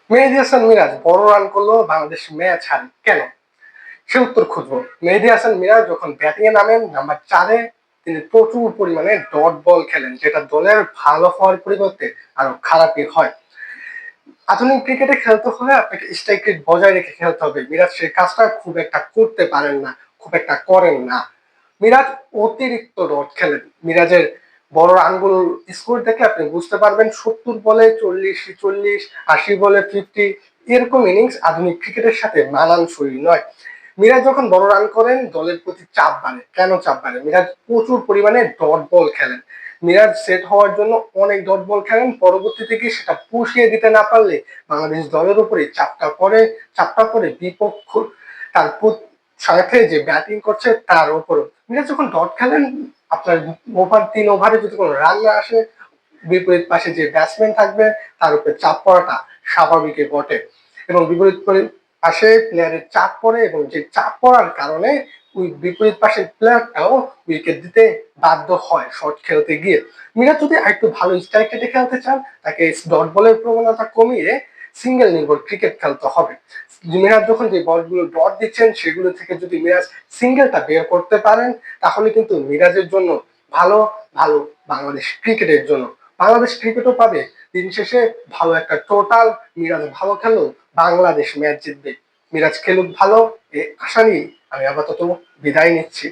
মেহেদী হাসান মিরাজ বড় রান করলো, বাংলাদেশ ম্যাচ হারে কেন? সে উত্তর খুঁজবো। মেহেদী হাসান মিরাজ যখন ব্যাটিং এ নামেন নাম্বার 4-এ, তিনি প্রচুর পরিমাণে ডট বল খেলেন, যেটা দলের ভালো হওয়ার পরিবর্তে আরো খারাপই হয়। আধুনিক ক্রিকেটে খেলতে হলে আপনাকে স্ট্রাইক রেট বজায় রেখে খেলতে হবে। মিরাজ সেই কাজটা খুব একটা করতে পারেন না, খুব একটা করেন না। মিরাজ অতিরিক্ত ডট খেলেন। মিরাজের বড় রানগুলোর স্কোর দেখে আপনি বুঝতে পারবেন 70 বলে 40, 80 বলে 50, এরকম ইনিংস আধুনিক ক্রিকেটের সাথে মানানসই নয়। মিরাজ যখন বড় রান করেন দলের প্রতি চাপ বাড়ে। কেন চাপ বাড়ে? মিরাজ প্রচুর পরিমাণে ডট বল খেলেন। মিরাজ সেট হওয়ার জন্য অনেক ডট বল খেলেন, পরবর্তীতে গিয়ে সেটা পুষিয়ে দিতে না পারলে বাংলাদেশ দলের উপরে চাপটা পড়ে বিপক্ষ তার সাথে যে ব্যাটিং করছে তার উপরও। মিরাজ যখন ডট খেলেন, আপনার 3 ওভারে যদি কোনো রান না আসে, বিপরীত পাশে যে ব্যাটসম্যান থাকবে তার উপরে চাপ পড়াটা স্বাভাবিকই বটে। এবং বিপরীত পাশে প্লেয়ারের চাপ পড়ে, এবং যে চাপ পড়ার কারণে ওই বিপরীত পাশের প্লেয়ারটাও উইকেট দিতে বাধ্য হয় শট খেলতে গিয়ে। মিরাজ যদি আরেকটু ভালো স্ট্রাইক রেটে খেলতে চান, তাকে ডট বলের প্রবণতা কমিয়ে সিঙ্গেল নির্ভর ক্রিকেট খেলতে হবে। মিরাজ যখন যে বলগুলো ডট দিচ্ছেন সেগুলো থেকে যদি মিরাজ সিঙ্গেলটা বের করতে পারেন, তাহলে কিন্তু মিরাজের জন্য ভালো, ভালো বাংলাদেশ ক্রিকেটের জন্য। বাংলাদেশ ক্রিকেটও পাবে দিন শেষে ভালো একটা টোটাল। মিরাজ ভালো খেলো, বাংলাদেশ ম্যাচ জিতবে। মিরাজ খেলুক ভালো, এই আশা নিয়ে আমি আপাতত বিদায় নিচ্ছি।